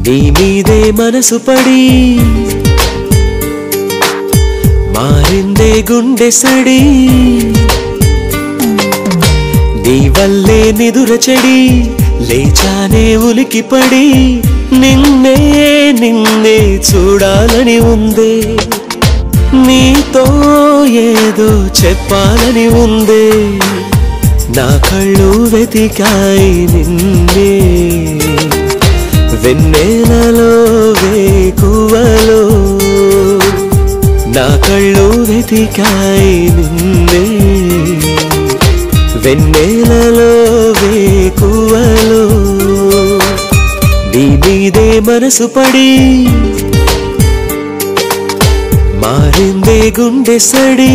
నీ మీదే మనసు పడి మారిందే గుండె సడి నీ వల్లే నిదుర చెడి లేచానే ఉలికిపడి నిన్నే నిన్నే చూడాలని ఉందే నీతో ఏదో చెప్పాలని ఉందే నా కళ్ళు వెతికాయి నిన్నే వెన్నెలలో వేకువలో నా కళ్ళు వెతికాయి నిన్నే వెన్నెలలో వేకువలో నీ మీదే మనసు పడి మారిందే గుండె సడి